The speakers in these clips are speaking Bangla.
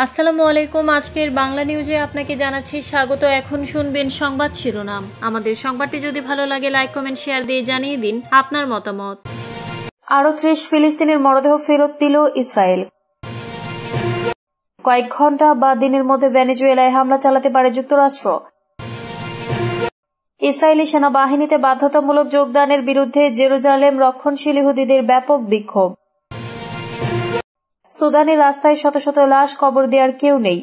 আসসালামু আলাইকুম। আজকের বাংলা নিউজে আপনাকে জানাচ্ছি স্বাগত। এখন শুনবেন সংবাদ শিরোনাম। আমাদের সংবাদটি যদি ভালো লাগে লাইক কমেন্ট শেয়ার দিয়ে জানিয়ে দিন আপনার মতামত। আরও 30 ফিলিস্তিনের মরদেহ ফেরত দিল ইসরায়েল। কয়েক ঘন্টা বা দিনের মধ্যে ভেনেজুয়েলায় হামলা চালাতে পারে যুক্তরাষ্ট্র। ইসরায়েলি সেনাবাহিনীতে বাধ্যতামূলক যোগদানের বিরুদ্ধে জেরুজালেম রক্ষণশীল ইহুদিদের ব্যাপক বিক্ষোভ। সুদানের রাস্তায় শত শত লাশ, কবর দেওয়ার কেউ নেই।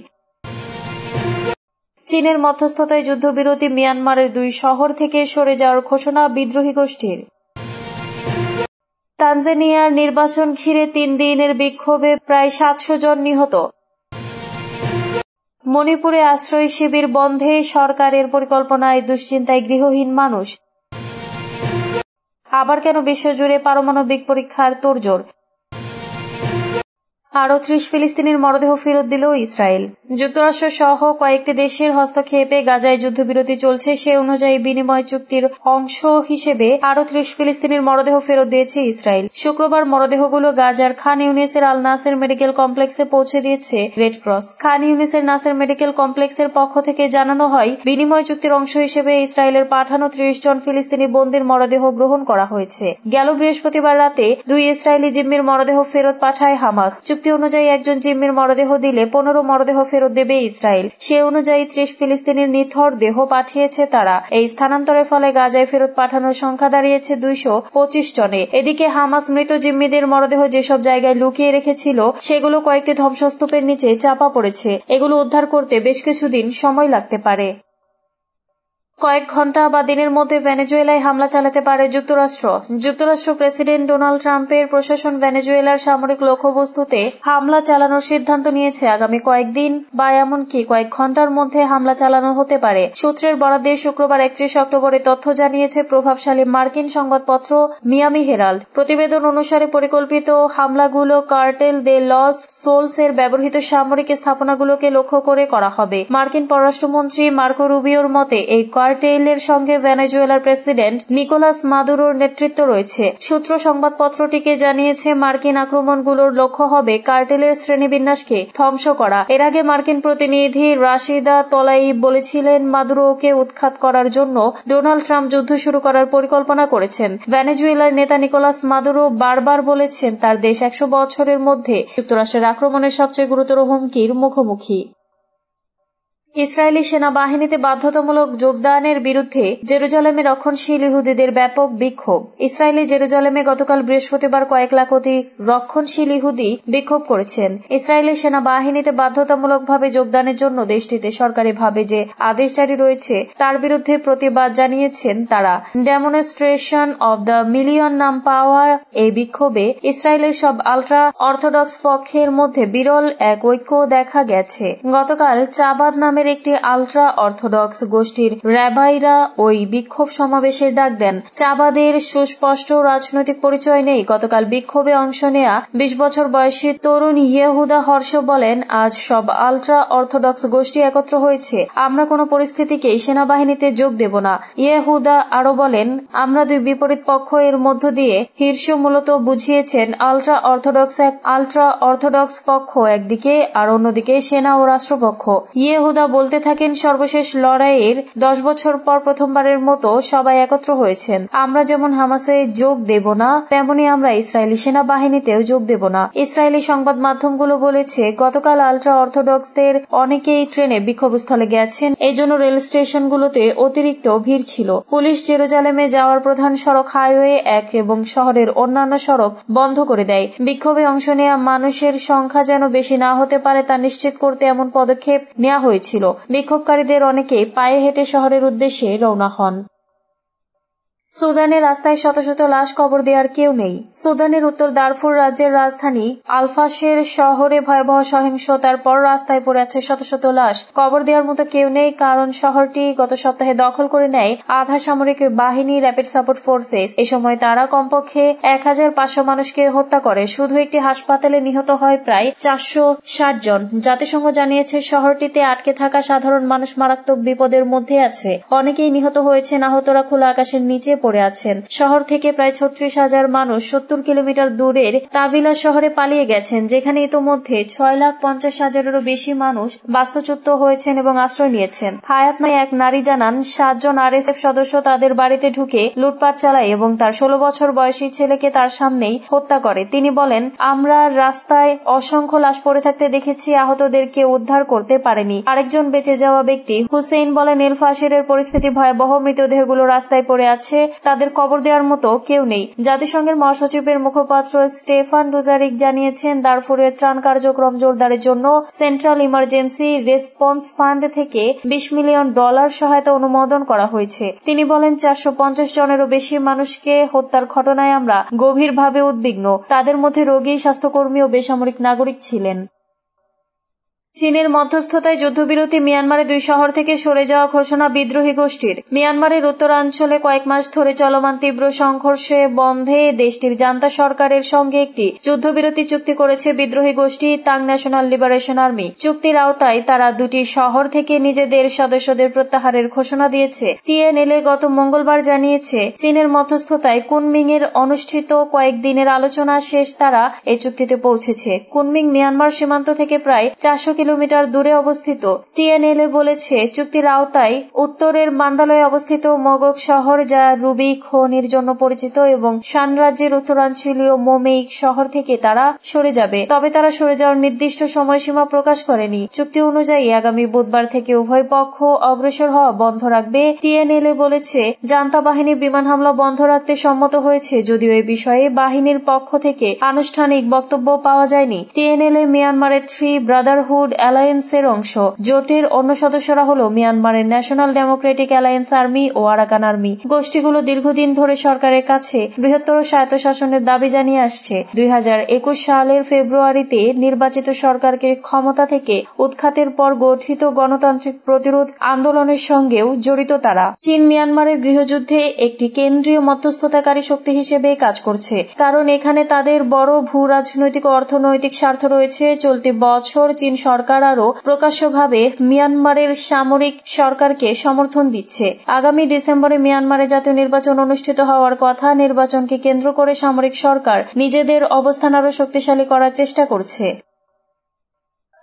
চীনের মধ্যস্থতায় যুদ্ধবিরতি, মিয়ানমারের 2 শহর থেকে সরে যাওয়ার ঘোষণা বিদ্রোহী গোষ্ঠীর। তানজানিয়ার নির্বাচন ঘিরে 3 দিনের বিক্ষোভে প্রায় 700 জন নিহত। মণিপুরে আশ্রয় শিবির বন্ধে সরকারের পরিকল্পনায় দুশ্চিন্তায় গৃহহীন মানুষ। আবার কেন বিশ্বজুড়ে পারমাণবিক পরীক্ষার তোড়জোড়। আরও 30 ফিলিস্তিনির মরদেহ ফেরত দিল ইসরায়েল। যুক্তরাষ্ট্র সহ কয়েকটি দেশের হস্তক্ষেপে গাজায় যুদ্ধবিরতি চলছে। সে অনুযায়ী বিনিময় চুক্তির অংশ হিসেবে আরও 30 ফিলিস্তিনির মরদেহ ফেরত দিয়েছে ইসরায়েল। শুক্রবার মরদেহগুলো গাজার খান ইউনিসের আল নাসের মেডিকেল কমপ্লেক্সে পৌঁছে দিয়েছে রেড ক্রস। খান ইউনিসের নাসের মেডিকেল কমপ্লেক্সের পক্ষ থেকে জানানো হয়, বিনিময় চুক্তির অংশ হিসেবে ইসরায়েলের পাঠানো 30 জন ফিলিস্তিনি বন্দীর মরদেহ গ্রহণ করা হয়েছে। গেল বৃহস্পতিবার রাতে 2 ইসরায়েলি জিম্মির মরদেহ ফেরত পাঠায় হামাস। চুক্তি অনুযায়ী একজন জিম্মির মরদেহ দিলে 15 মরদেহ ফেরত দেবে ইসরায়েল। সে অনুযায়ী 30 ফিলিস্তিনির নিথর দেহ পাঠিয়েছে তারা। এই স্থানান্তরের ফলে গাজায় ফেরত পাঠানোর সংখ্যা দাঁড়িয়েছে 225 জনে। এদিকে হামাস মৃত জিম্মিদের মরদেহ যেসব জায়গায় লুকিয়ে রেখেছিল সেগুলো কয়েকটি ধ্বংসস্তূপের নিচে চাপা পড়েছে। এগুলো উদ্ধার করতে বেশ কিছুদিন সময় লাগতে পারে। কয়েক ঘন্টা বা দিনের মধ্যে ভেনেজুয়েলায় হামলা চালাতে পারে যুক্তরাষ্ট্র। যুক্তরাষ্ট্র প্রেসিডেন্ট ডোনাল্ড ট্রাম্পের প্রশাসন ভেনেজুয়েলার সামরিক লক্ষ্যবস্তুতে হামলা চালানোর সিদ্ধান্ত নিয়েছে। আগামী কয়েকদিন বা এমনকি কয়েক ঘন্টার মধ্যে হামলা চালানো হতে পারে। সূত্রের বরাত দিয়ে শুক্রবার 31 অক্টোবরে তথ্য জানিয়েছে প্রভাবশালী মার্কিন সংবাদপত্র মিয়ামি হেরাল্ড। প্রতিবেদন অনুসারে পরিকল্পিত হামলাগুলো কার্টেল দে লস সোলস এর ব্যবহৃত সামরিক স্থাপনাগুলোকে লক্ষ্য করে করা হবে। মার্কিন পররাষ্ট্রমন্ত্রী মার্কো রুবিওর মতে এই কার্টেলের সঙ্গে ভেনেজুয়েলার প্রেসিডেন্ট নিকোলাস মাদুরোর নেতৃত্ব রয়েছে। সূত্র সংবাদপত্রটিকে জানিয়েছে, মার্কিন আক্রমণগুলোর লক্ষ্য হবে কার্টেলের শ্রেণীবিন্যাসকে ধ্বংস করা। এর আগে মার্কিন প্রতিনিধি রাশিদা তলাইব বলেছিলেন, মাদুরোকে উৎখাত করার জন্য ডোনাল্ড ট্রাম্প যুদ্ধ শুরু করার পরিকল্পনা করেছেন। ভেনেজুয়েলার নেতা নিকোলাস মাদুরো বারবার বলেছেন তার দেশ 100 বছরের মধ্যে যুক্তরাষ্ট্রের আক্রমণের সবচেয়ে গুরুতর হুমকির মুখোমুখি। ইসরায়েলি সেনাবাহিনীতে বাধ্যতামূলক যোগদানের বিরুদ্ধে জেরুজালেমে রক্ষণশীল ইহুদিদের ব্যাপক বিক্ষোভ। ইসরায়েলি জেরুজালেমে গতকাল বৃহস্পতিবার কয়েক লাখ অধিক রক্ষণশীল ইহুদি বিক্ষোভ করেছেন। ইসরায়েলি সেনাবাহিনীতে বাধ্যতামূলকভাবে যোগদানের জন্য দেশটিতে সরকারিভাবে যে আদেশ জারি রয়েছে তার বিরুদ্ধে প্রতিবাদ জানিয়েছেন তারা। ডেমনস্ট্রেশন অব দ্য মিলিয়ন নাম পাওয়া এই বিক্ষোভে ইসরায়েলের সব আলট্রা অর্থোডক্স পক্ষের মধ্যে বিরল এক ঐক্য দেখা গেছে। গতকাল চাবাদ নামের একটি আলট্রা অর্থোডক্স গোষ্ঠীর র্যাবাইরা ওই বিক্ষোভ সমাবেশের ডাক দেন। চাবাদের সুস্পষ্ট রাজনৈতিক পরিচয় নেই। গতকাল বিক্ষোভে অংশ নেয়া 20 বছর বয়সী তরুণ ইয়েহুদা হর্ষ বলেন, আজ সব আলট্রা অর্থোডক্স গোষ্ঠী একত্র হয়েছে। আমরা কোনো পরিস্থিতিকেই সেনাবাহিনীতে যোগ দেব না। ইয়েহুদা আরো বলেন, আমরা 2 বিপরীত পক্ষ এর মধ্য দিয়ে হির্ষ মূলত বুঝিয়েছেন আলট্রা অর্থোডক্স পক্ষ একদিকে আর অন্যদিকে সেনা ও রাষ্ট্রপক্ষ। ইয়েহুদা বলতে থাকেন, সর্বশেষ লড়াইয়ের 10 বছর পর প্রথমবারের মতো সবাই একত্র হয়েছেন। আমরা যেমন হামাসে যোগ দেব না, তেমনি আমরা ইসরায়েলি সেনাবাহিনীতেও যোগ দেব না। ইসরায়েলি সংবাদ মাধ্যমগুলো বলেছে, গতকাল আলট্রা অর্থোডক্সদের অনেকেই ট্রেনে বিক্ষোভস্থলে গেছেন। এই জন্য রেল স্টেশনগুলোতে অতিরিক্ত ভিড় ছিল। পুলিশ জেরুজালেমে যাওয়ার প্রধান সড়ক হাইওয়ে 1 এবং শহরের অন্যান্য সড়ক বন্ধ করে দেয়। বিক্ষোভে অংশ নেওয়া মানুষের সংখ্যা যেন বেশি না হতে পারে তা নিশ্চিত করতে এমন পদক্ষেপ নেওয়া হয়েছিল। বিক্ষোভকারীদের অনেকে পায়ে হেঁটে শহরের উদ্দেশ্যে রওনা হন। সুদানের রাস্তায় শত শত লাশ, কবর দেওয়ার কেউ নেই। সুদানের উত্তর দারফুর রাজ্যের রাজধানী আলফাশের শহরে ভয়াবহ সহিংসতার পর রাস্তায় পড়ে আছে শত শত লাশ। কবর দেওয়ার মতো কেউ নেই, কারণ শহরটি গত সপ্তাহে দখল করে নেয় আধা সামরিক বাহিনী র্যাপিড সাপোর্ট ফোর্সেস। এ সময় তারা কমপক্ষে 1500 মানুষকে হত্যা করে। শুধু একটি হাসপাতালে নিহত হয় প্রায় 460 জন। জাতিসংঘ জানিয়েছে, শহরটিতে আটকে থাকা সাধারণ মানুষ মারাত্মক বিপদের মধ্যে আছে। অনেকেই নিহত হয়েছেন। আহতরা খোলা আকাশের নিচে পড়ে আছেন। শহর থেকে প্রায় 36,000 মানুষ 70 কিলোমিটার দূরের তাবিলা শহরে পালিয়ে গেছেন, যেখানে ইতোমধ্যে 6,50,000-এরও বেশি মানুষ বাস্তুচ্যুত হয়েছেন এবং আশ্রয় নিয়েছেন। হায়াত নামে এক নারী জানান, 7 জন RSF সদস্য তাদের বাড়িতে ঢুকে লুটপাট চালায় এবং তার 16 বছর বয়সী ছেলেকে তার সামনেই হত্যা করে। তিনি বলেন, আমরা রাস্তায় অসংখ্য লাশ পড়ে থাকতে দেখেছি, আহতদেরকে উদ্ধার করতে পারেনি। আরেকজন বেঁচে যাওয়া ব্যক্তি হুসেইন বলেন, এল ফাশিরের পরিস্থিতি ভয়াবহ। মৃতদেহগুলো রাস্তায় পড়ে আছে, তাদের কবর দেওয়ার মতো কেউ নেই। জাতিসংঘের মহাসচিবের মুখপাত্র স্টেফান ডুজারিক জানিয়েছেন, দারফুরের ত্রাণ কার্যক্রম জোরদারের জন্য সেন্ট্রাল ইমার্জেন্সি রেসপন্স ফান্ড থেকে $20 মিলিয়ন সহায়তা অনুমোদন করা হয়েছে। তিনি বলেন, 450 জনেরও বেশি মানুষকে হত্যার ঘটনায় আমরা গভীরভাবে উদ্বিগ্ন। তাদের মধ্যে রোগী, স্বাস্থ্যকর্মী ও বেসামরিক নাগরিক ছিলেন। চীনের মধ্যস্থতায় যুদ্ধবিরতি মিয়ানমারে 2 শহর থেকে সরে যাওয়া ঘোষণা বিদ্রোহী গোষ্ঠীর। মিয়ানমারের উত্তরাঞ্চলে কয়েক মাস ধরে চলমান তীব্র সংঘর্ষে বন্ধে দেশটির জান্তা সরকারের সঙ্গে একটি যুদ্ধবিরতি চুক্তি করেছে বিদ্রোহী গোষ্ঠী তাং ন্যাশনাল লিবারেশন আর্মি। চুক্তির আওতায় তারা 2টি শহর থেকে নিজেদের সদস্যদের প্রত্যাহারের ঘোষণা দিয়েছে। TNLA গত মঙ্গলবার জানিয়েছে, চীনের মধ্যস্থতায় কুনমিং এর অনুষ্ঠিত কয়েকদিনের আলোচনা শেষ তারা এই চুক্তিতে পৌঁছেছে। কুনমিং মিয়ানমার সীমান্ত থেকে প্রায় 400 কিলোমিটার দূরে অবস্থিত। TNLA বলেছে, চুক্তির আওতায় উত্তরের মান্দালয়ে অবস্থিত মগক শহর, যা রুবি খনির জন্য পরিচিত, এবং শান রাজ্যের উত্তরাঞ্চলীয় মোমেইক শহর থেকে তারা সরে যাবে। তবে তারা সরে যাওয়ার নির্দিষ্ট সময়সীমা প্রকাশ করেনি। চুক্তি অনুযায়ী আগামী বুধবার থেকে উভয় পক্ষ অগ্রসর হওয়া বন্ধ রাখবে। TNLA বলেছে, জান্তা বাহিনী বিমান হামলা বন্ধ রাখতে সম্মত হয়েছে, যদিও এ বিষয়ে বাহিনীর পক্ষ থেকে আনুষ্ঠানিক বক্তব্য পাওয়া যায়নি। TNLA মিয়ানমারের 3 ব্রাদারহুড অ্যালায়েন্সের অংশ। জোটের অন্য সদস্যরা হল মিয়ানমারের ন্যাশনাল ডেমোক্রেটিক অ্যালায়েন্স আর্মি ও আরাকান আর্মি। গোষ্ঠীগুলো দীর্ঘদিন ধরে সরকারের কাছে বৃহত্তর স্বায়ত্তশাসনের দাবি জানিয়ে আসছে। 2021 সালের ফেব্রুয়ারিতে নির্বাচিত সরকারকে ক্ষমতা থেকে উৎখাতের পর গঠিত গণতান্ত্রিক প্রতিরোধ আন্দোলনের সঙ্গেও জড়িত তারা। চীন মিয়ানমারের গৃহযুদ্ধে একটি কেন্দ্রীয় মধ্যস্থতাকারী শক্তি হিসেবে কাজ করছে, কারণ এখানে তাদের বড় ভূ রাজনৈতিক ও অর্থনৈতিক স্বার্থ রয়েছে। চলতি বছর চীন সরকার আরও প্রকাশ্যভাবে মিয়ানমারের সামরিক সরকারকে সমর্থন দিচ্ছে। আগামী ডিসেম্বরে মিয়ানমারে জাতীয় নির্বাচন অনুষ্ঠিত হওয়ার কথা। নির্বাচনকে কেন্দ্র করে সামরিক সরকার নিজেদের অবস্থান আরও শক্তিশালী করার চেষ্টা করছে।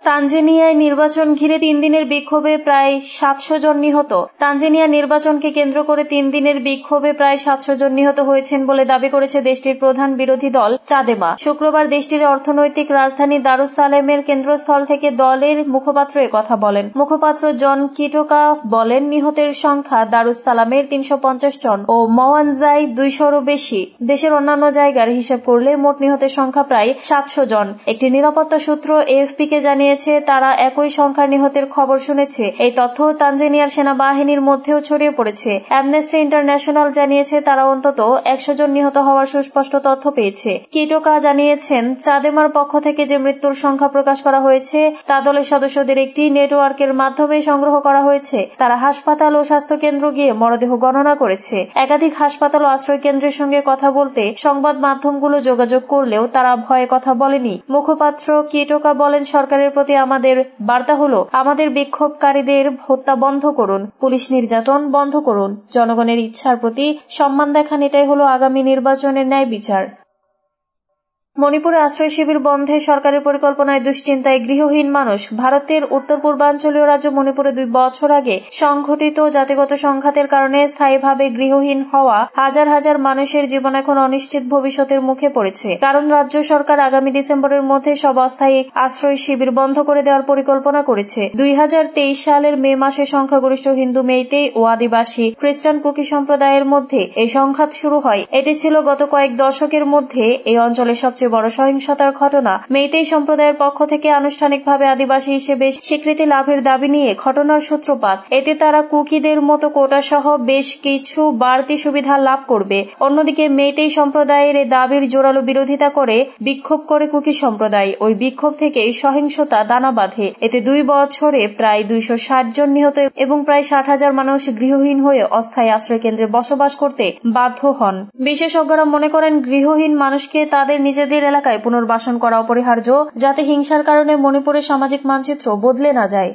তানজানিয়ায় নির্বাচন ঘিরে 3 দিনের বিক্ষোভে প্রায় 700 জন নিহত। তানজানিয়া নির্বাচনকে কেন্দ্র করে 3 দিনের বিক্ষোভে প্রায় 700 জন নিহত হয়েছেন বলে দাবি করেছে দেশটির প্রধান বিরোধী দল চাদেমা। শুক্রবার দেশটির অর্থনৈতিক রাজধানী দারুস সালেমের কেন্দ্রস্থল থেকে দলের মুখপাত্র কথা বলেন। মুখপাত্র জন কিটোকা বলেন, নিহতের সংখ্যা দারুস সালামের 350 জন ও মওয়ানজাই 200-রও বেশি। দেশের অন্যান্য জায়গার হিসাব করলে মোট নিহতের সংখ্যা প্রায় 700 জন। একটি নিরাপত্তা সূত্র AFP-কে জানিয়েছে, তারা একই সংখ্যার নিহতের খবর শুনেছে। এই তথ্য তানজানিয়ার সেনাবাহিনীর মধ্যেও ছড়িয়ে পড়েছে। অ্যামনেস্টি ইন্টারন্যাশনাল জানিয়েছে, তারা অন্তত 100 জন নিহত হওয়ার সুস্পষ্ট তথ্য পেয়েছে। কিটোকা জানিয়েছেন, চাদেমার পক্ষ থেকে যে মৃত্যুর সংখ্যা প্রকাশ করা হয়েছে তা দলের সদস্যদের একটি নেটওয়ার্কের মাধ্যমে সংগ্রহ করা হয়েছে। তারা হাসপাতাল ও স্বাস্থ্যকেন্দ্র গিয়ে মরদেহ গণনা করেছে। একাধিক হাসপাতাল ও আশ্রয় কেন্দ্রের সঙ্গে কথা বলতে সংবাদ মাধ্যমগুলো যোগাযোগ করলেও তারা ভয়ে কথা বলেনি। মুখপাত্র কিটোকা বলেন, সরকারের প্রতি আমাদের বার্তা হলো, আমাদের বিক্ষোভকারীদের হত্যা বন্ধ করুন, পুলিশ নির্যাতন বন্ধ করুন, জনগণের ইচ্ছার প্রতি সম্মান দেখান, এটাই হলো আগামী নির্বাচনের ন্যায় বিচার। মণিপুরে আশ্রয় শিবির বন্ধে সরকারের পরিকল্পনায় দুশ্চিন্তায় গৃহহীন মানুষ। ভারতের উত্তর পূর্বাঞ্চলীয় রাজ্য মণিপুরে 2 বছর আগে সংঘটিত জাতিগত সংঘাতের কারণে স্থায়ীভাবে গৃহহীন হওয়া হাজার হাজার মানুষের জীবন এখন অনিশ্চিত ভবিষ্যতের মুখে পড়েছে। কারণ রাজ্য সরকার আগামী ডিসেম্বরের মধ্যে সব অস্থায়ী আশ্রয় শিবির বন্ধ করে দেওয়ার পরিকল্পনা করেছে। 2023 সালের মে মাসে সংখ্যাগরিষ্ঠ হিন্দু, মেইতেই ও আদিবাসী খ্রিস্টান কুকি সম্প্রদায়ের মধ্যে এই সংঘাত শুরু হয়। এটি ছিল গত কয়েক দশকের মধ্যে এই অঞ্চলের সবচেয়ে বড় সহিংসতার ঘটনা। মেইতেই সম্প্রদায়ের পক্ষ থেকে আনুষ্ঠানিকভাবে আদিবাসী হিসেবে স্বীকৃতি লাভের দাবি নিয়ে ঘটনার সূত্রপাত। এতে তারা কুকিদের মতো কোটা সহ বেশ কিছু বাড়তি সুবিধা লাভ করবে। অন্যদিকে মেইতেই সম্প্রদায়ের এই দাবির জোরালো বিরোধিতা করে বিক্ষোভ করে কুকি সম্প্রদায়। ওই বিক্ষোভ থেকে সহিংসতা দানা বাঁধে। এতে 2 বছরে প্রায় 260 জন নিহত এবং প্রায় 60,000 মানুষ গৃহহীন হয়ে অস্থায়ী আশ্রয় কেন্দ্রে বসবাস করতে বাধ্য হন। বিশেষজ্ঞরা মনে করেন, গৃহহীন মানুষকে তাদের নিজেদের এলাকায় পুনর্বাসন করা অপরিহার্য, যাতে হিংসার কারণে মণিপুরের সামাজিক মানচিত্র বদলে না যায়।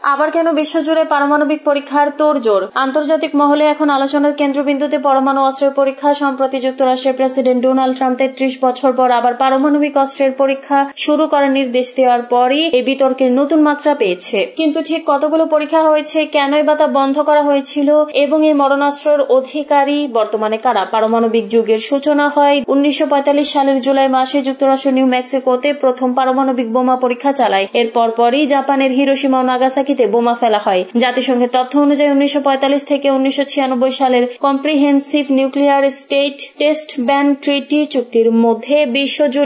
আবার কেন বিশ্বজুড়ে পারমাণবিক পরীক্ষার তোড়জোড়? আন্তর্জাতিক মহলে এখন আলোচনার কেন্দ্রবিন্দুতে পরমাণু অস্ত্রের পরীক্ষা। সম্প্রতি যুক্তরাষ্ট্রের প্রেসিডেন্ট ডোনাল্ড ট্রাম্প 33 বছর পর আবার পারমাণবিক অস্ত্রের পরীক্ষা শুরু করার নির্দেশ দেওয়ার পরই এই বিতর্কের নতুন মাত্রা পেয়েছে। কিন্তু ঠিক কতগুলো পরীক্ষা হয়েছে, কেনই বা তা বন্ধ করা হয়েছিল এবং এই মরণাস্ত্রের অধিকারী বর্তমানে কারা? পারমাণবিক যুগের সূচনা হয় 1945 সালের জুলাই মাসে। যুক্তরাষ্ট্র নিউ মেক্সিকোতে প্রথম পারমাণবিক বোমা পরীক্ষা চালায়। এর পরপরই জাপানের হিরোশিমা ও নাগাসাকিতে বোমা ফেলা হয়। জাতিসংঘের তথ্য অনুযায়ী 1945 থেকে 1996 সালের comprehensive nuclear state test ban treaty চুক্তির মধ্যে বিশ্বজুড়ে